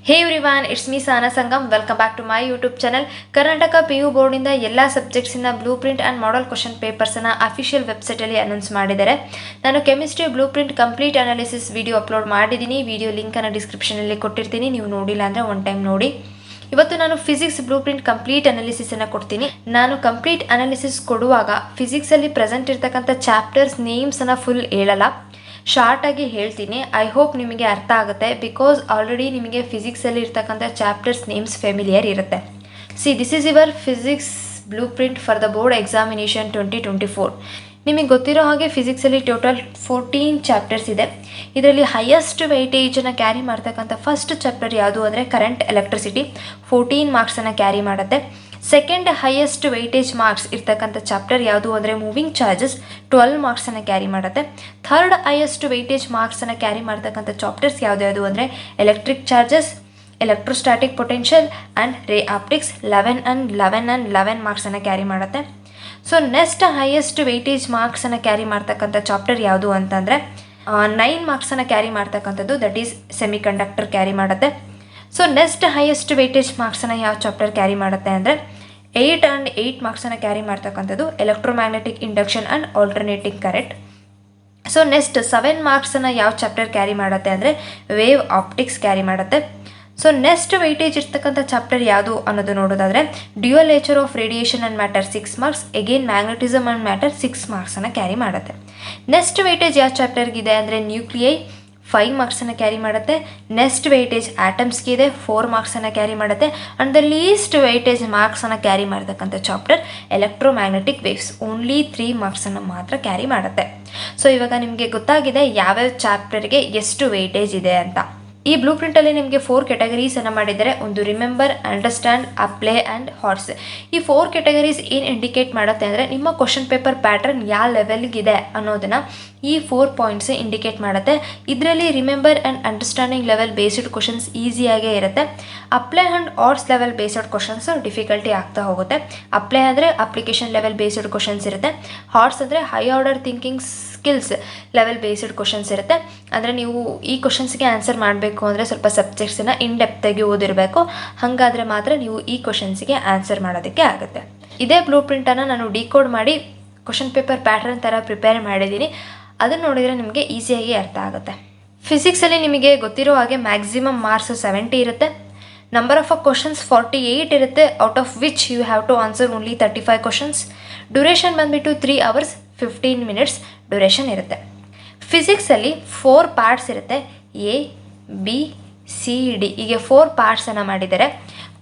Hey everyone, it's me Sana Sangam. Welcome back to my YouTube channel. Karnataka PU ಬೋರ್ಡಿಂದ ಎಲ್ಲ ಸಬ್ಜೆಕ್ಟ್ಸಿನ blueprint and model question ಪೇಪರ್ಸನ್ನು official ವೆಬ್ಸೈಟಲ್ಲಿ announce ಮಾಡಿದ್ದಾರೆ. ನಾನು chemistry blue print complete analysis video upload ಮಾಡಿದ್ದೀನಿ. Video ಲಿಂಕನ್ನು ಡಿಸ್ಕ್ರಿಪ್ಷನಲ್ಲಿ ಕೊಟ್ಟಿರ್ತೀನಿ, ನೀವು ನೋಡಿಲ್ಲ ಅಂದರೆ ಒನ್ ಟೈಮ್ ನೋಡಿ. ಇವತ್ತು ನಾನು ಫಿಸಿಕ್ಸ್ ಬ್ಲೂ ಪ್ರಿಂಟ್ ಕಂಪ್ಲೀಟ್ ಅನಾಲಿಸಿಸನ್ನು ಕೊಡ್ತೀನಿ. ನಾನು ಕಂಪ್ಲೀಟ್ ಅನಾಲಿಸಿಸ್ ಕೊಡುವಾಗ ಫಿಸಿಕ್ಸಲ್ಲಿ ಪ್ರೆಸೆಂಟ್ ಇರ್ತಕ್ಕಂಥ ಚಾಪ್ಟರ್ಸ್ ನೇಮ್ಸನ್ನು ಫುಲ್ ಹೇಳಲ್ಲ, ಶಾರ್ಟಾಗಿ ಹೇಳ್ತೀನಿ. ಐ ಹೋಪ್ ನಿಮಗೆ ಅರ್ಥ ಆಗುತ್ತೆ, ಬಿಕಾಸ್ ಆಲ್ರೆಡಿ ನಿಮಗೆ ಫಿಸಿಕ್ಸಲ್ಲಿ ಇರ್ತಕ್ಕಂಥ ಚಾಪ್ಟರ್ಸ್ ನೇಮ್ಸ್ ಫೆಮಿಲಿಯರ್ ಇರುತ್ತೆ. This is your physics blue print for the board examination 2024. ನಿಮಗೆ ಗೊತ್ತಿರೋ ಹಾಗೆ ಫಿಸಿಕ್ಸಲ್ಲಿ ಟೋಟಲ್ 14 ಚಾಪ್ಟರ್ಸ್ ಇದೆ. ಇದರಲ್ಲಿ ಹೈಯೆಸ್ಟ್ ವೆಯ್ಟೇಜನ್ನು ಕ್ಯಾರಿ ಮಾಡ್ತಕ್ಕಂಥ ಫಸ್ಟ್ ಚಾಪ್ಟರ್ ಯಾವುದು ಅಂದರೆ ಕರೆಂಟ್ ಎಲೆಕ್ಟ್ರಿಸಿಟಿ, 14 ಮಾರ್ಕ್ಸನ್ನು ಕ್ಯಾರಿ ಮಾಡುತ್ತೆ. ಸೆಕೆಂಡ್ ಹೈಯೆಸ್ಟ್ ವೆಯ್ಟೇಜ್ ಮಾರ್ಕ್ಸ್ ಇರ್ತಕ್ಕಂಥ ಚಾಪ್ಟರ್ ಯಾವುದು ಅಂದರೆ ಮೂವಿಂಗ್ ಚಾರ್ಜಸ್, 12 ಮಾರ್ಕ್ಸನ್ನು ಕ್ಯಾರಿ ಮಾಡುತ್ತೆ. ಥರ್ಡ್ ಹೈಯೆಸ್ಟ್ ವೆಯ್ಟೇಜ್ ಮಾರ್ಕ್ಸನ್ನು ಕ್ಯಾರಿ ಮಾಡ್ತಕ್ಕಂಥ ಚಾಪ್ಟರ್ಸ್ ಯಾವುದು ಅಂದರೆ electric charges, electrostatic potential and ray optics, 11 ಮಾರ್ಕ್ಸನ್ನು ಕ್ಯಾರಿ ಮಾಡುತ್ತೆ. ಸೊ ನೆಕ್ಸ್ಟ್ ಹೈಯೆಸ್ಟ್ ವೆಯ್ಟೇಜ್ ಮಾರ್ಕ್ಸನ್ನು ಕ್ಯಾರಿ ಮಾಡ್ತಕ್ಕಂಥ ಚಾಪ್ಟರ್ ಯಾವುದು ಅಂತಂದರೆ 9 ಮಾರ್ಕ್ಸನ್ನು ಕ್ಯಾರಿ ಮಾಡ್ತಕ್ಕಂಥದ್ದು, that is semi conductor carry ಮಾಡುತ್ತೆ. ಸೊ ನೆಕ್ಸ್ಟ್ ಹೈಯೆಸ್ಟ್ ವೆಯ್ಟೇಜ್ ಮಾರ್ಕ್ಸನ್ನು ಯಾವ ಚಾಪ್ಟರ್ ಕ್ಯಾರಿ ಮಾಡುತ್ತೆ ಅಂದರೆ 8 ಮಾರ್ಕ್ಸನ್ನು ಕ್ಯಾರಿ ಮಾಡ್ತಕ್ಕಂಥದ್ದು electromagnetic induction and alternating current. So next 7 ಮಾರ್ಕ್ಸನ್ನು ಯಾವ ಚಾಪ್ಟರ್ ಕ್ಯಾರಿ ಮಾಡುತ್ತೆ ಅಂದರೆ ವೇವ್ ಆಪ್ಟಿಕ್ಸ್ ಕ್ಯಾರಿ ಮಾಡುತ್ತೆ. ಸೊ ನೆಕ್ಸ್ಟ್ ವೆಯ್ಟೇಜ್ ಇರ್ತಕ್ಕಂಥ ಚಾಪ್ಟರ್ ಯಾವುದು ಅನ್ನೋದು ನೋಡೋದಾದರೆ dual nature of radiation and matter 6 marks, again magnetism and matter 6 ಮಾರ್ಕ್ಸನ್ನು ಕ್ಯಾರಿ ಮಾಡುತ್ತೆ. ನೆಕ್ಸ್ಟ್ ವೆಯ್ಟೇಜ್ ಯಾವ ಚಾಪ್ಟರ್ಗಿದೆ ಅಂದರೆ ನ್ಯೂಕ್ಲಿಯೈ, 5 ಮಾರ್ಕ್ಸನ್ನು ಕ್ಯಾರಿ ಮಾಡುತ್ತೆ. ನೆಕ್ಸ್ಟ್ ವೆಯ್ಟೇಜ್ ಆಟಮ್ಸ್ಗೆ ಇದೆ, 4 ಮಾರ್ಕ್ಸನ್ನು ಕ್ಯಾರಿ ಮಾಡುತ್ತೆ. ಆ್ಯಂಡ್ ದ ಲೀಸ್ಟ್ ವೆಯ್ಟೇಜ್ ಮಾರ್ಕ್ಸನ್ನು ಕ್ಯಾರಿ ಮಾಡ್ತಕ್ಕಂಥ ಚಾಪ್ಟರ್ ಎಲೆಕ್ಟ್ರೋಮ್ಯಾಗ್ನೆಟಿಕ್ ವೇವ್ಸ್, ಓನ್ಲಿ 3 ಮಾರ್ಕ್ಸನ್ನು ಮಾತ್ರ ಕ್ಯಾರಿ ಮಾಡುತ್ತೆ. ಸೊ ಇವಾಗ ನಿಮಗೆ ಗೊತ್ತಾಗಿದೆ ಯಾವ್ಯಾವ ಚಾಪ್ಟರ್ಗೆ ಎಷ್ಟು ವೆಯ್ಟೇಜ್ ಇದೆ ಅಂತ. ಈ ಬ್ಲೂ ಪ್ರಿಂಟಲ್ಲಿ ನಿಮಗೆ 4 ಕೆಟಗರೀಸನ್ನು ಮಾಡಿದ್ದಾರೆ. ಒಂದು remember, understand, apply and horse. ಈ 4 ಕೆಟಗರೀಸ್ ಏನು ಇಂಡಿಕೇಟ್ ಮಾಡುತ್ತೆ ಅಂದರೆ ನಿಮ್ಮ ಕ್ವಶನ್ ಪೇಪರ್ ಪ್ಯಾಟರ್ನ್ ಯಾವ ಲೆವೆಲ್ಗಿದೆ ಅನ್ನೋದನ್ನು ಈ 4 ಪಾಯಿಂಟ್ಸ್ ಇಂಡಿಕೇಟ್ ಮಾಡುತ್ತೆ. ಇದರಲ್ಲಿ remember and understanding level based questions ಈಸಿಯಾಗೇ ಇರುತ್ತೆ. ಅಪ್ಲೈ ಆ್ಯಂಡ್ ಹಾರ್ಸ್ ಲೆವೆಲ್ ಬೇಸ್ಡ್ ಕ್ವಶನ್ಸ್ ಡಿಫಿಕಲ್ಟಿ ಆಗ್ತಾ ಹೋಗುತ್ತೆ. ಅಪ್ಲೈ ಅಂದರೆ ಅಪ್ಲಿಕೇಶನ್ ಲೆವೆಲ್ ಬೇಸ್ಡ್ ಕ್ವಶನ್ಸ್ ಇರುತ್ತೆ. ಹಾರ್ಸ್ ಅಂದರೆ high order thinking skills level based questions ಇರುತ್ತೆ. ಅಂದರೆ ನೀವು ಈ ಕ್ವಶನ್ಸ್ಗೆ ಆನ್ಸರ್ ಮಾಡಬೇಕು ಅಂದರೆ ಸ್ವಲ್ಪ ಸಬ್ಜೆಕ್ಟ್ಸನ್ನು ಇನ್ ಡೆಪ್ತಾಗಿ ಓದಿರಬೇಕು. ಹಾಗಾದರೆ ಮಾತ್ರ ನೀವು ಈ ಕ್ವಶನ್ಸ್ಗೆ ಆನ್ಸರ್ ಮಾಡೋದಕ್ಕೆ ಆಗುತ್ತೆ. ಇದೇ ಬ್ಲೂ ಪ್ರಿಂಟನ್ನು ನಾನು ಡಿಕೋಡ್ ಮಾಡಿ ಕ್ವಶನ್ ಪೇಪರ್ ಪ್ಯಾಟರ್ನ್ ಥರ ಪ್ರಿಪೇರ್ ಮಾಡಿದ್ದೀನಿ. ಅದನ್ನು ನೋಡಿದರೆ ನಿಮಗೆ ಈಸಿಯಾಗಿ ಅರ್ಥ ಆಗುತ್ತೆ. ಫಿಸಿಕ್ಸಲ್ಲಿ ನಿಮಗೆ ಗೊತ್ತಿರೋ ಹಾಗೆ ಮ್ಯಾಕ್ಸಿಮಮ್ ಮಾರ್ಕ್ಸ್ 70 ಇರುತ್ತೆ. ನಂಬರ್ ಆಫ್ ಕ್ವಶನ್ಸ್ 48 ಇರುತ್ತೆ, out of which you have to answer only 35 questions. Duration ಬಂದುಬಿಟ್ಟು 3 hours 15 minutes ಡ್ಯೂರೇಷನ್ ಇರುತ್ತೆ. ಫಿಸಿಕ್ಸಲ್ಲಿ 4 ಪಾರ್ಟ್ಸ್ ಇರುತ್ತೆ, A, B, C, D ಹೀಗೆ 4 ಪಾರ್ಟ್ಸನ್ನು ಮಾಡಿದ್ದಾರೆ.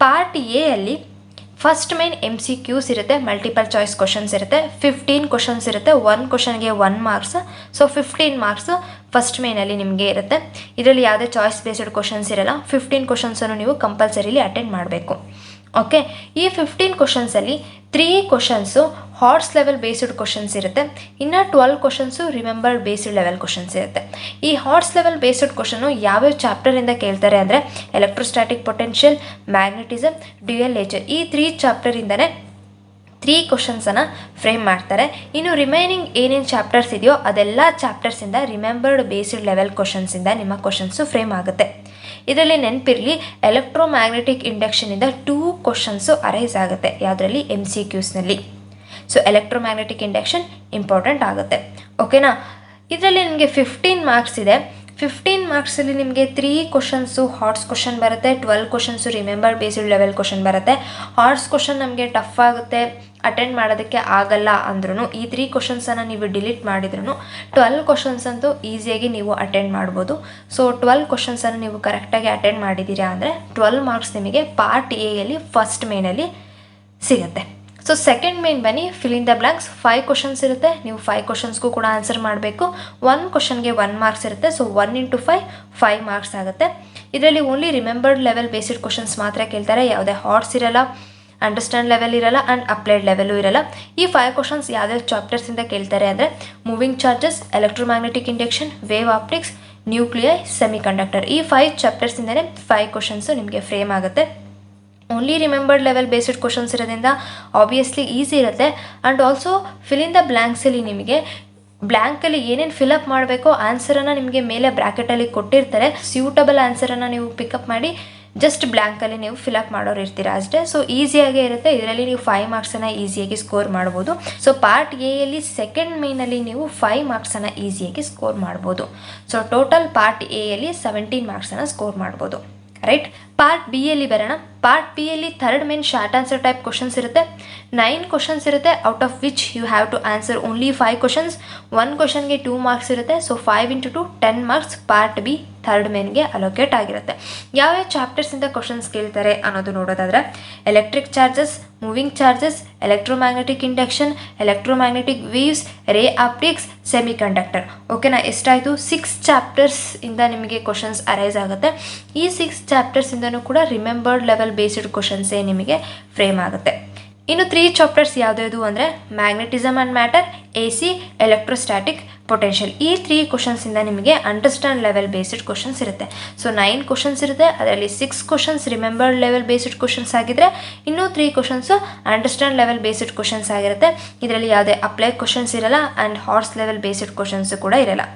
ಪಾರ್ಟ್ ಎ ಅಲ್ಲಿ ಫಸ್ಟ್ ಮೈನ್ MCQs ಇರುತ್ತೆ, ಮಲ್ಟಿಪಲ್ ಚಾಯ್ಸ್ ಕ್ವಶನ್ಸ್ ಇರುತ್ತೆ. 15 ಕ್ವಶನ್ಸ್ ಇರುತ್ತೆ, 1 ಕ್ವಶನ್ಗೆ 1 ಮಾರ್ಕ್ಸ್. ಸೊ 15 ಮಾರ್ಕ್ಸ್ ಫಸ್ಟ್ ಮೈನಲ್ಲಿ ನಿಮಗೆ ಇರುತ್ತೆ. ಇದರಲ್ಲಿ ಯಾವುದೇ ಚಾಯ್ಸ್ ಬೇಸ್ಡ್ ಕ್ವಶನ್ಸ್ ಇರಲ್ಲ. 15 ಕ್ವಶನ್ಸನ್ನು ನೀವು ಕಂಪಲ್ಸರಿಲಿ ಅಟೆಂಡ್ ಮಾಡಬೇಕು. ಓಕೆ, ಈ 15 ಕ್ವಶನ್ಸಲ್ಲಿ 3 questions horse level based questions ಇರುತ್ತೆ. ಇನ್ನು 12 questions remembered based level questions ಇರುತ್ತೆ. ಈ ಹಾರ್ಸ್ ಲೆವೆಲ್ ಬೇಸ್ಡ್ ಕ್ವಶನ್ನು ಯಾವ್ಯಾವ ಚಾಪ್ಟರಿಂದ ಕೇಳ್ತಾರೆ ಅಂದರೆ electrostatic potential, magnetism, dual nature, ಈ 3 ಚಾಪ್ಟರಿಂದನೇ 3 ಕ್ವಶನ್ಸನ್ನು ಫ್ರೇಮ್ ಮಾಡ್ತಾರೆ. ಇನ್ನು ರಿಮೈನಿಂಗ್ ಏನೇನು ಚಾಪ್ಟರ್ಸ್ ಇದೆಯೋ ಅದೆಲ್ಲ ಚಾಪ್ಟರ್ಸಿಂದ ರಿಮೆಂಬರ್ಡ್ ಬೇಸ್ಡ್ ಲೆವೆಲ್ ಕ್ವಶನ್ಸಿಂದ ನಿಮ್ಮ ಕ್ವಶನ್ಸು ಫ್ರೇಮ್ ಆಗುತ್ತೆ. ಇದರಲ್ಲಿ ನೆನಪಿರಲಿ, ಎಲೆಕ್ಟ್ರೋಮ್ಯಾಗ್ನೆಟಿಕ್ ಇಂಡಕ್ಷನಿಂದ 2 ಕ್ವಶನ್ಸು ಅರೈಸ್ ಆಗುತ್ತೆ. ಯಾವುದರಲ್ಲಿ MCQsನಲ್ಲಿ. ಸೊ ಎಲೆಕ್ಟ್ರೋಮ್ಯಾಗ್ನೆಟಿಕ್ ಇಂಡಕ್ಷನ್ ಇಂಪಾರ್ಟೆಂಟ್ ಆಗುತ್ತೆ. ಓಕೆನಾ. ಇದರಲ್ಲಿ ನಿಮಗೆ 15 ಮಾರ್ಕ್ಸ್ ಇದೆ. 15 ಮಾರ್ಕ್ಸಲ್ಲಿ ನಿಮಗೆ 3 ಕ್ವಶನ್ಸು ಹಾರ್ಸ್ ಕ್ವಶನ್ ಬರುತ್ತೆ, 12 questions remember based level question ಬರುತ್ತೆ. ಹಾರ್ಸ್ ಕ್ವಶನ್ ನಮಗೆ ಟಫ್ ಆಗುತ್ತೆ, ಅಟೆಂಡ್ ಮಾಡೋದಕ್ಕೆ ಆಗಲ್ಲ ಅಂದ್ರೂ ಈ 3 ಕ್ವಶನ್ಸನ್ನು ನೀವು ಡಿಲೀಟ್ ಮಾಡಿದ್ರೂ 12 ಕ್ವಶನ್ಸ್ ಅಂತೂ ಈಸಿಯಾಗಿ ನೀವು ಅಟೆಂಡ್ ಮಾಡ್ಬೋದು. ಸೊ 12 ಕ್ವಶನ್ಸನ್ನು ನೀವು ಕರೆಕ್ಟಾಗಿ ಅಟೆಂಡ್ ಮಾಡಿದ್ದೀರಾ ಅಂದರೆ 12 ಮಾರ್ಕ್ಸ್ ನಿಮಗೆ ಪಾರ್ಟ್ ಎಯಲ್ಲಿ ಫಸ್ಟ್ ಮೇನಲ್ಲಿ ಸಿಗುತ್ತೆ. ಸೊ ಸೆಕೆಂಡ್ ಮೇನ್ ಬನ್ನಿ, fill in the blanks. 5 questions ಇರುತ್ತೆ, ನೀವು 5 ಕ್ವಶನ್ಸ್ಗೂ ಕೂಡ ಆನ್ಸರ್ ಮಾಡಬೇಕು. 1 ಕ್ವಶನ್ಗೆ 1 ಮಾರ್ಕ್ಸ್ ಇರುತ್ತೆ. ಸೊ 1 × 5 ಮಾರ್ಕ್ಸ್ ಆಗುತ್ತೆ. ಇದರಲ್ಲಿ only remembered level based questions ಮಾತ್ರ ಕೇಳ್ತಾರೆ. ಯಾವುದೇ ಹಾರ್ಸ್ ಇರಲ್ಲ, ಅಂಡರ್ಸ್ಟ್ಯಾಂಡ್ ಲೆವೆಲ್ ಇರಲ್ಲ ಆ್ಯಂಡ್ ಅಪ್ಲೈಡ್ ಲೆವೆಲು ಇರಲ್ಲ. ಈ 5 ಕ್ವಶನ್ಸ್ ಯಾವ್ಯಾವ ಚಾಪ್ಟರ್ಸಿಂದ ಕೇಳ್ತಾರೆ ಅಂದರೆ moving charges, electromagnetic induction, wave optics, nuclei, semiconductor. ಈ 5 ಚಾಪ್ಟರ್ಸಿಂದನೇ 5 ಕ್ವಶನ್ಸು ನಿಮಗೆ ಫ್ರೇಮ್ ಆಗುತ್ತೆ. Only remembered level based questions ಇರೋದ್ರಿಂದ ಆಬ್ವಿಯಸ್ಲಿ ಈಸಿ ಇರುತ್ತೆ. And also fill in the ಬ್ಲ್ಯಾಂಕ್ಸಲ್ಲಿ ನಿಮಗೆ ಬ್ಲ್ಯಾಂಕಲ್ಲಿ ಏನೇನು ಫಿಲಪ್ ಮಾಡಬೇಕೋ ಆನ್ಸರನ್ನು ನಿಮಗೆ ಮೇಲೆ ಬ್ರ್ಯಾಕೆಟಲ್ಲಿ ಕೊಟ್ಟಿರ್ತಾರೆ. ಸ್ಯೂಟಬಲ್ ಆನ್ಸರನ್ನು ನೀವು ಪಿಕಪ್ ಮಾಡಿ ಜಸ್ಟ್ ಬ್ಲ್ಯಾಂಕಲ್ಲಿ ನೀವು ಫಿಲಪ್ ಮಾಡೋರು ಇರ್ತೀರ ಅಷ್ಟೇ. ಸೊ ಈಸಿಯಾಗೇ ಇರುತ್ತೆ. ಇದರಲ್ಲಿ ನೀವು 5 ಮಾರ್ಕ್ಸನ್ನು ಈಸಿಯಾಗಿ ಸ್ಕೋರ್ ಮಾಡ್ಬೋದು. ಸೊ ಪಾರ್ಟ್ ಎಯಲ್ಲಿ ಸೆಕೆಂಡ್ ಮೇನಲ್ಲಿ ನೀವು 5 ಮಾರ್ಕ್ಸನ್ನು ಈಸಿಯಾಗಿ ಸ್ಕೋರ್ ಮಾಡ್ಬೋದು. ಸೊ ಟೋಟಲ್ ಪಾರ್ಟ್ ಎಯಲ್ಲಿ 17 ಮಾರ್ಕ್ಸನ್ನು ಸ್ಕೋರ್ ಮಾಡ್ಬೋದು, ರೈಟ್. ಪಾರ್ಟ್ ಬಿ ಯಲ್ಲಿ ಬರೋಣ. ಪಾರ್ಟ್ ಬಿ ಯಲ್ಲಿ third main short answer type questions ಇರುತ್ತೆ. 9 ಕ್ವಶನ್ಸ್ ಇರುತ್ತೆ, out of which you have to answer only 5 questions. 1 ಕ್ವಶನ್ಗೆ 2 ಮಾರ್ಕ್ಸ್ ಇರುತ್ತೆ. So 5 × 2 10 marks part B third ಮೇನ್ಗೆ ಅಲೋಕೇಟ್ ಆಗಿರುತ್ತೆ. ಯಾವ್ಯಾವ ಚಾಪ್ಟರ್ಸಿಂದ ಕ್ವಶನ್ಸ್ ಕೇಳ್ತಾರೆ ಅನ್ನೋದು ನೋಡೋದಾದರೆ electric charges, moving charges, electromagnetic induction, electromagnetic waves, ರೇ ಆಪ್ಟಿಕ್ಸ್, ಸೆಮಿ ಕಂಡಕ್ಟರ್. ಓಕೆನಾ, ಎಷ್ಟಾಯಿತು? 6 ಚಾಪ್ಟರ್ಸ್ ಇಂದ ನಿಮಗೆ ಕ್ವಶನ್ಸ್ ಅರೈಸ್ ಆಗುತ್ತೆ. ಈ 6 ಚಾಪ್ಟರ್ಸ್ ಇಂದನೂ ಕೂಡ ರಿಮೆಂಬರ್ಡ್ ಲೆವೆಲ್ ಬೇಸ್ಡ್ ಕ್ವಶನ್ಸೇ ನಿಮಗೆ ಫ್ರೇಮ್ ಆಗುತ್ತೆ. ಇನ್ನು 3 ಚಾಪ್ಟರ್ಸ್ ಯಾವುದ್ಯಾವುದು ಅಂದರೆ magnetism and matter, A C, electrostatic, potential. ಈ 3 ಕ್ವಶನ್ಸಿಂದ ನಿಮಗೆ ಅಂಡರ್ಸ್ಟ್ಯಾಂಡ್ ಲೆವೆಲ್ ಬೇಸ್ಡ್ ಕ್ವಶನ್ಸ್ ಇರುತ್ತೆ. ಸೊ 9 ಕ್ವಶನ್ಸ್ ಇರುತ್ತೆ, ಅದರಲ್ಲಿ 6 questions remembered level based questions ಆಗಿದ್ರೆ ಇನ್ನೂ 3 questions understand level based questions ಆಗಿರುತ್ತೆ. ಇದರಲ್ಲಿ ಯಾವುದೇ ಅಪ್ಲೈ ಕ್ವಶನ್ಸ್ ಇರಲ್ಲ ಆ್ಯಂಡ್ ಹಾರ್ಸ್ ಲೆವೆಲ್ ಬೇಸ್ಡ್ ಕ್ವಶನ್ಸ್ ಕೂಡ ಇರಲ್ಲ.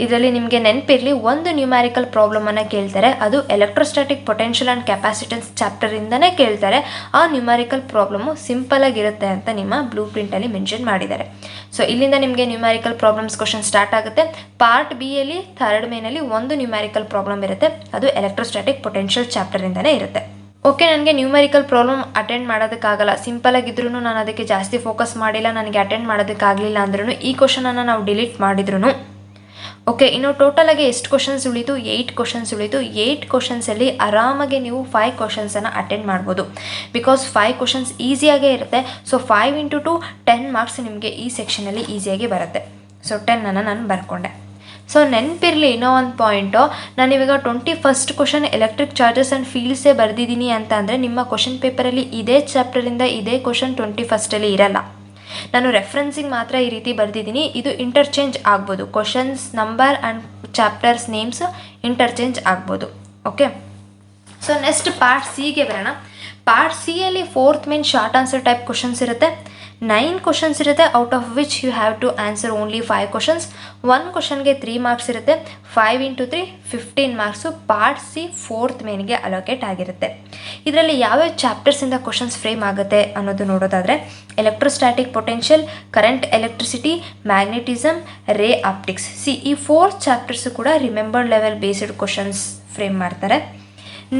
ಇದರಲ್ಲಿ ನಿಮಗೆ ನೆನಪಿರಲಿ, ಒಂದು ನ್ಯೂಮ್ಯಾರಿಕಲ್ ಪ್ರಾಬ್ಲಮನ್ನು ಕೇಳ್ತಾರೆ, ಅದು ಎಲೆಕ್ಟ್ರೋಸ್ಟ್ಯಾಟಿಕ್ ಪೊಟೆನ್ಷಿಯಲ್ ಆ್ಯಂಡ್ ಕೆಪಾಸಿಟೆನ್ಸ್ ಚಾಪ್ಟರಿಂದನೇ ಕೇಳ್ತಾರೆ. ಆ ನ್ಯೂಮ್ಯಾರಿಕಲ್ ಪ್ರಾಬ್ಲಮ್ಮು ಸಿಂಪಲ್ ಆಗಿರುತ್ತೆ ಅಂತ ನಿಮ್ಮ ಬ್ಲೂ ಪ್ರಿಂಟಲ್ಲಿ ಮೆನ್ಷನ್ ಮಾಡಿದ್ದಾರೆ. ಸೊ ಇಲ್ಲಿಂದ ನಿಮಗೆ ನ್ಯೂಮ್ಯಾರಿಕಲ್ ಪ್ರಾಬ್ಲಮ್ಸ್ ಕ್ವಶನ್ ಸ್ಟಾರ್ಟ್ ಆಗುತ್ತೆ. ಪಾರ್ಟ್ ಬಿ ಯಲ್ಲಿ ಥರ್ಡ್ ಮೇನಲ್ಲಿ ಒಂದು ನ್ಯೂಮ್ಯಾರಿಕಲ್ ಪ್ರಾಬ್ಲಮ್ ಇರುತ್ತೆ, ಅದು ಎಲೆಕ್ಟ್ರೋಸ್ಟ್ಯಾಟಿಕ್ ಪೊಟೆನ್ಷಿಯಲ್ ಚಾಪ್ಟರಿಂದನೇ ಇರುತ್ತೆ. ಓಕೆ, ನನಗೆ ನ್ಯೂಮರಿಕಲ್ ಪ್ರಾಬ್ಲಮ್ ಅಟೆಂಡ್ ಮಾಡೋದಕ್ಕಾಗಲ್ಲ, ಸಿಂಪಲ್ ಆಗಿದ್ರೂ ನಾನು ಅದಕ್ಕೆ ಜಾಸ್ತಿ ಫೋಕಸ್ ಮಾಡಿಲ್ಲ, ನನಗೆ ಅಟೆಂಡ್ ಮಾಡೋದಕ್ಕಾಗಲಿಲ್ಲ ಅಂದ್ರೂ ಈ ಕ್ವಶನನ್ನು ನಾವು ಡಿಲೀಟ್ ಮಾಡಿದ್ರು ಓಕೆ. ಇನ್ನು ಟೋಟಲಾಗಿ ಎಷ್ಟು ಕ್ವಶನ್ಸ್ ಉಳಿತು? 8 ಕ್ವಶನ್ಸ್ ಉಳಿತು. 8 ಕ್ವಶನ್ಸಲ್ಲಿ ಆರಾಮಾಗಿ ನೀವು 5 ಕ್ವಶನ್ಸನ್ನು ಅಟೆಂಡ್ ಮಾಡ್ಬೋದು. ಬಿಕಾಸ್ 5 ಕ್ವಶನ್ಸ್ ಈಸಿಯಾಗೇ ಇರುತ್ತೆ. ಸೊ 5 × 2 10 ಮಾರ್ಕ್ಸ್ ನಿಮಗೆ ಈ ಸೆಕ್ಷನಲ್ಲಿ ಈಸಿಯಾಗಿ ಬರುತ್ತೆ. ಸೊ 10 ನಾನು ಬರ್ಕೊಂಡೆ. ಸೊ ನೆನಪಿರಲಿ ಇನ್ನೂ ಒಂದು ಪಾಯಿಂಟು, ನಾನಿವಾಗ 21st question electric charges and ಫೀಲ್ಡ್ಸೇ ಬರೆದಿದ್ದೀನಿ ಅಂತ ಅಂದರೆ ನಿಮ್ಮ ಕ್ವಶನ್ ಪೇಪರಲ್ಲಿ ಇದೇ ಚಾಪ್ಟರಿಂದ ಇದೇ ಕ್ವಶನ್ 21st ಇರಲ್ಲ. ನಾನು ರೆಫರೆನ್ಸಿಂಗ್ ಮಾತ್ರ ಈ ರೀತಿ ಬರೆದಿದ್ದೀನಿ. ಇದು ಇಂಟರ್ಚೇಂಜ್ ಆಗ್ಬೋದು, questions number and chapters names interchange ಆಗ್ಬೋದು. ಓಕೆ, ಸೊ ನೆಕ್ಸ್ಟ್ ಪಾರ್ಟ್ ಸಿಗೆ ಬರೋಣ. ಪಾರ್ಟ್ ಸಿಯಲ್ಲಿ 4th main short answer type questions ಇರುತ್ತೆ. 9 ಕ್ವಶನ್ಸ್ ಇರುತ್ತೆ, out of which you have to answer only 5 questions. 1 ಕ್ವಶನ್ಗೆ 3 ಮಾರ್ಕ್ಸ್ ಇರುತ್ತೆ. 5 × 3 15 ಮಾರ್ಕ್ಸು ಪಾರ್ಟ್ ಸಿ 4th ಮೇನ್ಗೆ allocate ಆಗಿರುತ್ತೆ. ಇದರಲ್ಲಿ ಯಾವ್ಯಾವ ಚಾಪ್ಟರ್ಸಿಂದ ಕ್ವಶನ್ಸ್ ಫ್ರೇಮ್ ಆಗುತ್ತೆ ಅನ್ನೋದು ನೋಡೋದಾದರೆ electrostatic potential, current electricity, magnetism, ray optics. ಈ 4 ಚಾಪ್ಟರ್ಸು ಕೂಡ remembered level based questions frame ಮಾಡ್ತಾರೆ.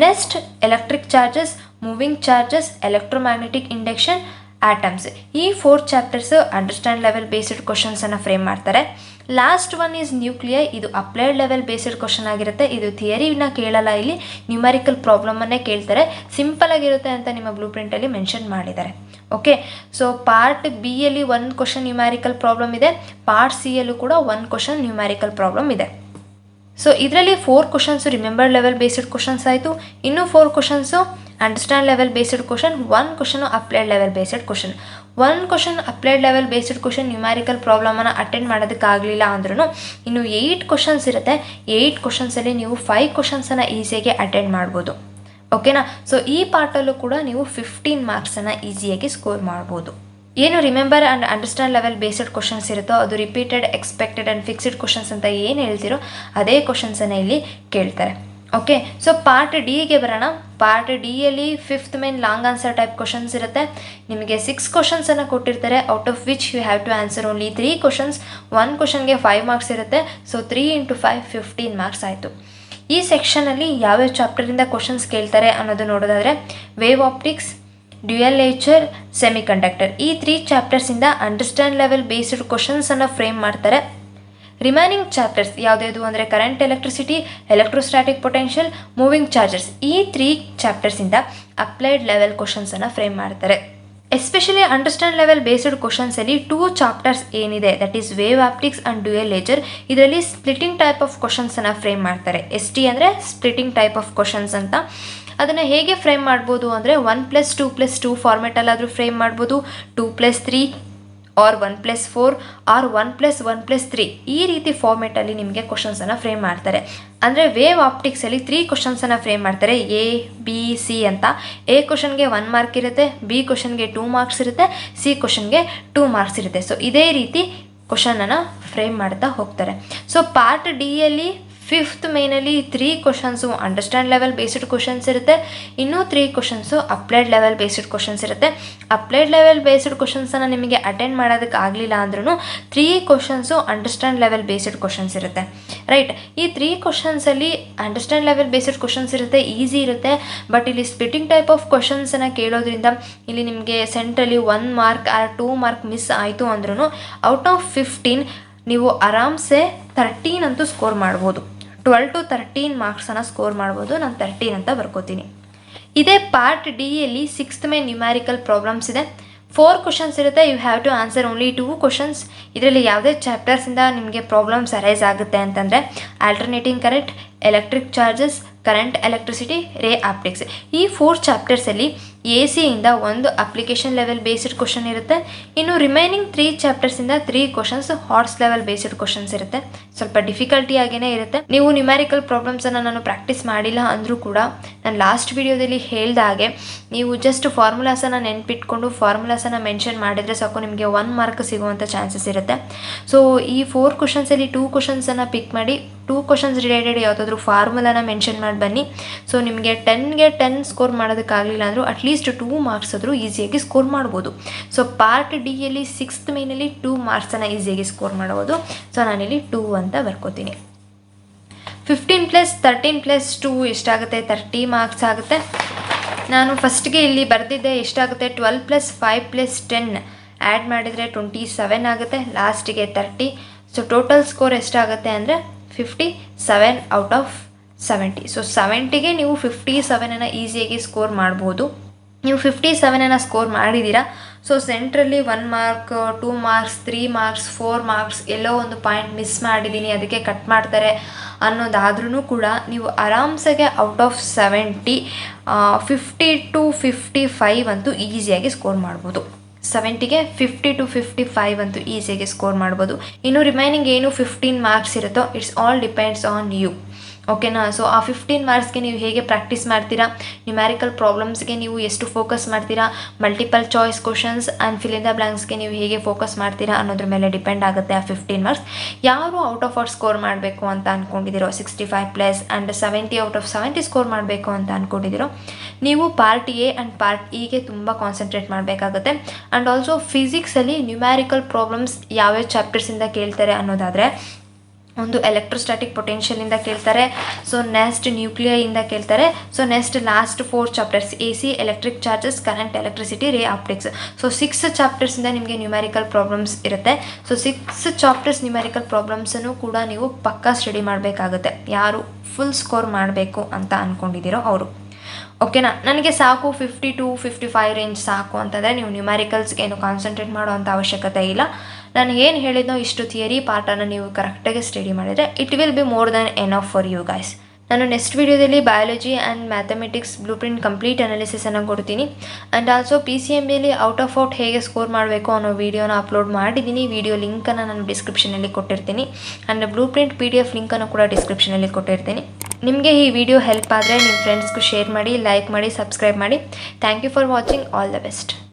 Next electric charges, moving charges, electromagnetic induction, atoms. ಈ 4 ಚಾಪ್ಟರ್ಸ್ ಅಂಡರ್ಸ್ಟ್ಯಾಂಡ್ ಲೆವೆಲ್ ಬೇಸ್ಡ್ ಕ್ವಶನ್ಸನ್ನು ಫ್ರೇಮ್ ಮಾಡ್ತಾರೆ. Last one is nuclear. ಇದು ಅಪ್ಲೈಡ್ ಲೆವೆಲ್ ಬೇಸ್ಡ್ ಕ್ವಶನ್ ಆಗಿರುತ್ತೆ. ಇದು ಥಿಯರಿನ ಕೇಳಲ್ಲ, ಇಲ್ಲಿ ನ್ಯೂಮರಿಕಲ್ ಪ್ರಾಬ್ಲಮನ್ನೇ ಕೇಳ್ತಾರೆ. ಸಿಂಪಲ್ ಆಗಿರುತ್ತೆ ಅಂತ ನಿಮ್ಮ ಬ್ಲೂ ಪ್ರಿಂಟಲ್ಲಿ ಮೆನ್ಷನ್ ಮಾಡಿದ್ದಾರೆ. ಓಕೆ, ಸೊ ಪಾರ್ಟ್ ಬಿ ಯಲ್ಲಿ 1 ಕ್ವಶನ್ ನ್ಯೂಮ್ಯಾರಿಕಲ್ ಪ್ರಾಬ್ಲಮ್ ಇದೆ. ಪಾರ್ಟ್ ಸಿ ಯಲ್ಲೂ ಕೂಡ 1 ಕ್ವಶನ್ ನ್ಯೂಮ್ಯಾರಿಕಲ್ ಪ್ರಾಬ್ಲಮ್ ಇದೆ. ಸೊ ಇದರಲ್ಲಿ 4 questions remembered level based questions ಆಯಿತು. ಇನ್ನೂ 4 questions understand level based question, 1 question applied level based question. 1 question applied level based question numerical ಪ್ರಾಬ್ಲಮನ್ನು attend ಮಾಡೋದಕ್ಕಾಗಲಿಲ್ಲ ಅಂದ್ರೂ ಇನ್ನು 8 ಕ್ವಶನ್ಸ್ ಇರುತ್ತೆ. 8 ಕ್ವಶನ್ಸಲ್ಲಿ ನೀವು 5 ಕ್ವಶನ್ಸನ್ನು ಈಸಿಯಾಗಿ ಅಟೆಂಡ್ ಮಾಡ್ಬೋದು. ಓಕೆನಾ, ಸೊ ಈ ಪಾರ್ಟಲ್ಲೂ ಕೂಡ ನೀವು 15 ಮಾರ್ಕ್ಸನ್ನು ಈಸಿಯಾಗಿ ಸ್ಕೋರ್ ಮಾಡ್ಬೋದು. ಏನು remember and understand level based questions ಇರುತ್ತೋ ಅದು repeated, expected and fixed questions ಅಂತ ಏನು ಹೇಳ್ತಿರೋ ಅದೇ ಕ್ವಶನ್ಸನ್ನು ಇಲ್ಲಿ ಕೇಳ್ತಾರೆ. ಓಕೆ, ಸೊ ಪಾರ್ಟ್ ಡಿಗೆ ಬರೋಣ. ಪಾರ್ಟ್ ಡಿಯಲ್ಲಿ 5th main long answer type questions ಇರುತ್ತೆ. ನಿಮಗೆ 6 ಕ್ವಶನ್ಸನ್ನು ಕೊಟ್ಟಿರ್ತಾರೆ, out of which you have to answer only 3 questions. 1 ಕ್ವಶನ್ಗೆ 5 ಮಾರ್ಕ್ಸ್ ಇರುತ್ತೆ. ಸೊ 3 × 5 15 ಮಾರ್ಕ್ಸ್ ಆಯಿತು. ಈ ಸೆಕ್ಷನಲ್ಲಿ ಯಾವ್ಯಾವ ಚಾಪ್ಟರಿಂದ ಕ್ವಶನ್ಸ್ ಕೇಳ್ತಾರೆ ಅನ್ನೋದು ನೋಡೋದಾದರೆ wave optics, dual nature, semiconductor. ಈ 3 ಚಾಪ್ಟರ್ಸಿಂದ ಅಂಡರ್ಸ್ಟ್ಯಾಂಡ್ ಲೆವೆಲ್ ಬೇಸ್ಡ್ ಕ್ವಶನ್ಸನ್ನು ಫ್ರೇಮ್ ಮಾಡ್ತಾರೆ. ರಿಮೈನಿಂಗ್ ಚಾಪ್ಟರ್ಸ್ ಯಾವುದ್ಯಾವುದು ಅಂದರೆ current electricity, electrostatic potential, moving charges. ಈ 3 ಚಾಪ್ಟರ್ಸಿಂದ ಅಪ್ಲೈಡ್ ಲೆವೆಲ್ ಕ್ವಶನ್ಸನ್ನು ಫ್ರೇಮ್ ಮಾಡ್ತಾರೆ. ಎಸ್ಪೆಷಲಿ ಅಂಡರ್ಸ್ಟ್ಯಾಂಡ್ ಲೆವೆಲ್ ಬೇಸ್ಡ್ ಕ್ವಶನ್ಸಲ್ಲಿ 2 ಚಾಪ್ಟರ್ಸ್ ಏನಿದೆ, that is wave optics and dual nature, ಇದರಲ್ಲಿ ಸ್ಪ್ಲಿಟಿಂಗ್ ಟೈಪ್ ಆಫ್ ಕ್ವಶನ್ಸನ್ನು ಫ್ರೇಮ್ ಮಾಡ್ತಾರೆ. ST ಅಂದರೆ ಸ್ಪ್ಲಿಟಿಂಗ್ ಟೈಪ್ ಆಫ್ ಕ್ವಶನ್ಸ್ ಅಂತ. ಅದನ್ನು ಹೇಗೆ ಫ್ರೇಮ್ ಮಾಡ್ಬೋದು ಅಂದರೆ 1+2+2 ಫಾರ್ಮೆಟಲ್ಲಾದರೂ ಫ್ರೇಮ್ ಮಾಡ್ಬೋದು, 2+3 ಆರ್ 1+4 ಆರ್ 1+1+3 ಈ ರೀತಿ ಫಾರ್ಮೆಟಲ್ಲಿ ನಿಮಗೆ ಕ್ವಶನ್ಸನ್ನು ಫ್ರೇಮ್ ಮಾಡ್ತಾರೆ. ಅಂದರೆ ವೇವ್ ಆಪ್ಟಿಕ್ಸಲ್ಲಿ 3 ಕ್ವಶನ್ಸನ್ನು ಫ್ರೇಮ್ ಮಾಡ್ತಾರೆ, A, B, C ಅಂತ. A ಕ್ವಶನ್ಗೆ 1 ಮಾರ್ಕ್ ಇರುತ್ತೆ, B ಕ್ವಶನ್ಗೆ 2 ಮಾರ್ಕ್ಸ್ ಇರುತ್ತೆ, C ಕ್ವಶನ್ಗೆ 2 ಮಾರ್ಕ್ಸ್ ಇರುತ್ತೆ. ಸೊ ಇದೇ ರೀತಿ ಕ್ವಶನನ್ನು ಫ್ರೇಮ್ ಮಾಡ್ತಾ ಹೋಗ್ತಾರೆ. ಸೊ ಪಾರ್ಟ್ ಡಿಯಲ್ಲಿ 5th ಮೇನಲ್ಲಿ 3 questions understand level based questions ಇರುತ್ತೆ, ಇನ್ನೂ 3 questions applied level based questions ಇರುತ್ತೆ. ಅಪ್ಲೈಡ್ ಲೆವೆಲ್ ಬೇಸ್ಡ್ ಕ್ವಶನ್ಸನ್ನು ನಿಮಗೆ ಅಟೆಂಡ್ ಮಾಡೋದಕ್ಕೆ ಆಗಲಿಲ್ಲ ಅಂದ್ರೂ 3 questions understand level based questions ಇರುತ್ತೆ. ರೈಟ್, ಈ 3 ಕ್ವಶನ್ಸಲ್ಲಿ ಅಂಡರ್ಸ್ಟ್ಯಾಂಡ್ ಲೆವೆಲ್ ಬೇಸ್ಡ್ ಕ್ವಶನ್ಸ್ ಇರುತ್ತೆ, ಈಸಿ ಇರುತ್ತೆ. ಬಟ್ ಇಲ್ಲಿ ಸ್ಪ್ಲಿಟ್ಟಿಂಗ್ ಟೈಪ್ ಆಫ್ ಕ್ವಶನ್ಸನ್ನು ಕೇಳೋದ್ರಿಂದ ಇಲ್ಲಿ ನಿಮಗೆ ಸೆಂಟ್ರಲ್ಲಿ 1 ಮಾರ್ಕ್ ಆರ್ 2 ಮಾರ್ಕ್ ಮಿಸ್ ಆಯಿತು ಅಂದ್ರೂ ಔಟ್ ಆಫ್ 15 ನೀವು ಆರಾಮ್ಸೆ 13 ಅಂತೂ ಸ್ಕೋರ್ ಮಾಡ್ಬೋದು. 12 to 13 ಮಾರ್ಕ್ಸನ್ನು ಸ್ಕೋರ್ ಮಾಡ್ಬೋದು. ನಾನು 13 ಅಂತ ಬರ್ಕೋತೀನಿ. ಇದೇ ಪಾರ್ಟ್ ಡಿಯಲ್ಲಿ 6th ಮೇ ನ್ಯೂಮ್ಯಾರಿಕಲ್ ಪ್ರಾಬ್ಲಮ್ಸ್ ಇದೆ. 4 ಕ್ವಶನ್ಸ್ ಇರುತ್ತೆ. You have to answer only 2 questions. ಇದರಲ್ಲಿ ಯಾವುದೇ ಚಾಪ್ಟರ್ಸಿಂದ ನಿಮಗೆ ಪ್ರಾಬ್ಲಮ್ಸ್ ಅರೈಸ್ ಆಗುತ್ತೆ ಅಂತಂದರೆ alternating current, electric charges, current electricity, ray optics. ಈ 4 ಚಾಪ್ಟರ್ಸಲ್ಲಿ AC ಇಂದ 1 ಅಪ್ಲಿಕೇಶನ್ ಲೆವೆಲ್ ಬೇಸ್ಡ್ ಕ್ವಶನ್ ಇರುತ್ತೆ. ಇನ್ನು remaining 3 ಚಾಪ್ಟರ್ಸಿಂದ 3 questions horse level based questions ಇರುತ್ತೆ. ಸ್ವಲ್ಪ ಡಿಫಿಕಲ್ಟಿ ಆಗೇ ಇರುತ್ತೆ. ನೀವು ನ್ಯೂಮ್ಯಾರಿಕಲ್ ಪ್ರಾಬ್ಲಮ್ಸನ್ನು ನಾನು ಪ್ರಾಕ್ಟೀಸ್ ಮಾಡಿಲ್ಲ ಅಂದರೂ ಕೂಡ ನಾನು ಲಾಸ್ಟ್ ವಿಡಿಯೋದಲ್ಲಿ ಹೇಳಿದ ಹಾಗೆ ನೀವು ಜಸ್ಟ್ ಫಾರ್ಮುಲಾಸನ್ನು ನೆನ್ಪಿಟ್ಕೊಂಡು ಫಾರ್ಮುಲಾಸನ್ನು ಮೆನ್ಷನ್ ಮಾಡಿದರೆ ಸಾಕು, ನಿಮಗೆ 1 ಮಾರ್ಕ್ ಸಿಗುವಂಥ ಚಾನ್ಸಸ್ ಇರುತ್ತೆ. ಸೊ ಈ 4 ಕ್ವಶನ್ಸಲ್ಲಿ 2 ಕ್ವಶನ್ಸನ್ನು ಪಿಕ್ ಮಾಡಿ 2 ಕ್ವಶನ್ಸ್ ರಿಲೇಟೆಡ್ ಯಾವುದಾದ್ರೂ ಫಾರ್ಮುಲಾನ ಮೆನ್ಷನ್ ಮಾಡಿ ಬನ್ನಿ. ಸೊ ನಿಮಗೆ 10ಗೆ 10 ಸ್ಕೋರ್ ಮಾಡೋದಕ್ಕಾಗಲಿಲ್ಲ ಅಂದರೂ ಅಟ್ಲೀಸ್ಟ್ 2 ಮಾರ್ಕ್ಸ್ ಆದರೂ ಈಸಿಯಾಗಿ ಸ್ಕೋರ್ ಮಾಡ್ಬೋದು. ಸೊ ಪಾರ್ಟ್ ಡಿಯಲ್ಲಿ 6th ಮೇನಲ್ಲಿ 2 ಮಾರ್ಕ್ಸನ್ನು ಈಸಿಯಾಗಿ ಸ್ಕೋರ್ ಮಾಡ್ಬೋದು. ಸೊ ನಾನಿಲ್ಲಿ 2 ಅಂತ ಬರ್ಕೋತೀನಿ. 15 + 13 + 2 ಎಷ್ಟಾಗುತ್ತೆ? 30 ಮಾರ್ಕ್ಸ್ ಆಗುತ್ತೆ. ನಾನು ಫಸ್ಟ್ಗೆ ಇಲ್ಲಿ ಬರೆದಿದ್ದೆ ಎಷ್ಟಾಗುತ್ತೆ, 12 + 5 + 10 ಆ್ಯಡ್ ಮಾಡಿದರೆ 27 ಆಗುತ್ತೆ, ಲಾಸ್ಟಿಗೆ 30. ಸೊ ಟೋಟಲ್ ಸ್ಕೋರ್ ಎಷ್ಟಾಗುತ್ತೆ ಅಂದರೆ 57 ಔಟ್ ಆಫ್ 70. ಸೊ 70ಗೆ ನೀವು 57ಅನ್ನು ಈಸಿಯಾಗಿ ಸ್ಕೋರ್ ಮಾಡ್ಬೋದು. ನೀವು 57ಅನ್ನು ಸ್ಕೋರ್ ಮಾಡಿದ್ದೀರಾ. ಸೊ ಸೆಂಟ್ರಲ್ಲಿ 1 ಮಾರ್ಕ್, 2 ಮಾರ್ಕ್ಸ್, 3 ಮಾರ್ಕ್ಸ್, 4 ಮಾರ್ಕ್ಸ್ ಎಲ್ಲೋ ಒಂದು ಪಾಯಿಂಟ್ ಮಿಸ್ ಮಾಡಿದ್ದೀನಿ, ಅದಕ್ಕೆ ಕಟ್ ಮಾಡ್ತಾರೆ ಅನ್ನೋದಾದ್ರೂ ಕೂಡ ನೀವು ಆರಾಮ್ಸಾಗೆ ಔಟ್ ಆಫ್ 70 50 to 55 ಅಂತೂ ಈಸಿಯಾಗಿ ಸ್ಕೋರ್ ಮಾಡ್ಬೋದು. 70ಗೆ 50 to 55 ಅಂತೂ ಈಸಿಯಾಗಿ ಸ್ಕೋರ್ ಮಾಡ್ಬೋದು. ಇನ್ನು ರಿಮೈನಿಂಗ್ ಏನು 15 ಮಾರ್ಕ್ಸ್ ಇರುತ್ತೋ it's all depends on you. ಓಕೆನಾ? ಸೊ ಆ 15 ಮಾರ್ಕ್ಸ್ಗೆ ನೀವು ಹೇಗೆ ಪ್ರಾಕ್ಟೀಸ್ ಮಾಡ್ತೀರಾ, ನ್ಯೂಮ್ಯಾರಿಕಲ್ ಪ್ರಾಬ್ಲಮ್ಸ್ಗೆ ನೀವು ಎಷ್ಟು ಫೋಕಸ್ ಮಾಡ್ತೀರಾ, multiple choice questions and fill in the ಬ್ಲ್ಯಾಂಕ್ಸ್ಗೆ ನೀವು ಹೇಗೆ ಫೋಕಸ್ ಮಾಡ್ತೀರಾ ಅನ್ನೋದ್ರ ಮೇಲೆ ಡಿಪೆಂಡ್ ಆಗುತ್ತೆ ಆ 15 ಮಾರ್ಕ್ಸ್. ಯಾರು ಔಟ್ ಆಫ್ ಔಟ್ ಸ್ಕೋರ್ ಮಾಡಬೇಕು ಅಂತ ಅಂದ್ಕೊಂಡಿದ್ದೀರೋ 65+ ಆ್ಯಂಡ್ 70 ಔಟ್ ಆಫ್ 70 ಸ್ಕೋರ್ ಮಾಡಬೇಕು ಅಂತ ಅಂದ್ಕೊಂಡಿದ್ದೀರೋ ನೀವು ಪಾರ್ಟ್ ಎ ಆ್ಯಂಡ್ ಪಾರ್ಟ್ ಇಗೆ ತುಂಬ ಕಾನ್ಸಂಟ್ರೇಟ್ ಮಾಡಬೇಕಾಗುತ್ತೆ. ಆ್ಯಂಡ್ ಆಲ್ಸೋ ಫಿಸಿಕ್ಸಲ್ಲಿ ನ್ಯೂಮ್ಯಾರಿಕಲ್ ಪ್ರಾಬ್ಲಮ್ಸ್ ಯಾವ್ಯಾವ ಚಾಪ್ಟರ್ಸಿಂದ ಕೇಳ್ತಾರೆ ಅನ್ನೋದಾದರೆ, ಒಂದು ಎಲೆಕ್ಟ್ರೋಸ್ಟ್ಯಾಟಿಕ್ ಪೊಟೆನ್ಷಿಯಲಿಂದ ಕೇಳ್ತಾರೆ, ಸೊ ನೆಕ್ಸ್ಟ್ ನ್ಯೂಕ್ಲಿಯರಿಂದ ಕೇಳ್ತಾರೆ, so next last 4 chapters AC, electric charges, current electricity, ray optics. So 6 ಚಾಪ್ಟರ್ಸಿಂದ ನಿಮಗೆ ನ್ಯೂಮ್ಯಾರಿಕಲ್ ಪ್ರಾಬ್ಲಮ್ಸ್ ಇರುತ್ತೆ. ಸೊ 6 ಚಾಪ್ಟರ್ಸ್ ನ್ಯೂಮ್ಯಾರಿಕಲ್ ಪ್ರಾಬ್ಲಮ್ಸನ್ನು ಕೂಡ ನೀವು ಪಕ್ಕಾ ಸ್ಟಡಿ ಮಾಡಬೇಕಾಗುತ್ತೆ, ಯಾರು ಫುಲ್ ಸ್ಕೋರ್ ಮಾಡಬೇಕು ಅಂತ ಅಂದ್ಕೊಂಡಿದ್ದೀರೋ ಅವರು. ಓಕೆನಾ? ನನಗೆ ಸಾಕು 50 to 55 ರೇಂಜ್ ಸಾಕು ಅಂತಂದರೆ ನೀವು ನ್ಯೂಮ್ಯಾರಿಕಲ್ಸ್ಗೆ ಏನು ಕಾನ್ಸಂಟ್ರೇಟ್ ಮಾಡೋವಂಥ ಅವಶ್ಯಕತೆ ಇಲ್ಲ. ನಾನು ಏನು ಹೇಳಿದ್ನೋ ಇಷ್ಟು ಥಿಯರಿ ಪಾರ್ಟನ್ನು ನೀವು ಕರೆಕ್ಟಾಗಿ ಸ್ಟಡಿ ಮಾಡಿದರೆ it will be more than enough for you guys. ನಾನು ನೆಕ್ಸ್ಟ್ ವಿಡಿಯೋದಲ್ಲಿ biology and mathematics blue print complete ಅನಾಲಿಸಿಸನ್ನು ಕೊಡ್ತೀನಿ. ಆ್ಯಂಡ್ ಆಲ್ಸೋ PCMBಯಲ್ಲಿ ಔಟ್ ಆಫ್ ಔಟ್ ಹೇಗೆ ಸ್ಕೋರ್ ಮಾಡಬೇಕು ಅನ್ನೋ ವೀಡಿಯೋನ ಅಪ್ಲೋಡ್ ಮಾಡಿದ್ದೀನಿ. ವಿಡಿಯೋ ಲಿಂಕನ್ನು ನಾನು ಡಿಸ್ಕ್ರಿಪ್ಷನಲ್ಲಿ ಕೊಟ್ಟಿರ್ತೀನಿ. ಆ್ಯಂಡ್ ಬ್ಲೂ ಪ್ರಿಂಟ್ PDF ಲಿಂಕನ್ನು ಕೂಡ ಡಿಸ್ಕ್ರಿಪ್ಷನಲ್ಲಿ ಕೊಟ್ಟಿರ್ತೀನಿ. ನಿಮಗೆ ಈ ವಿಡಿಯೋ ಹೆಲ್ಪ್ ಆದರೆ ನಿಮ್ಮ ಫ್ರೆಂಡ್ಸ್ಗೂ ಶೇರ್ ಮಾಡಿ, ಲೈಕ್ ಮಾಡಿ, ಸಬ್ಸ್ಕ್ರೈಬ್ ಮಾಡಿ. Thank you for watching. All the best.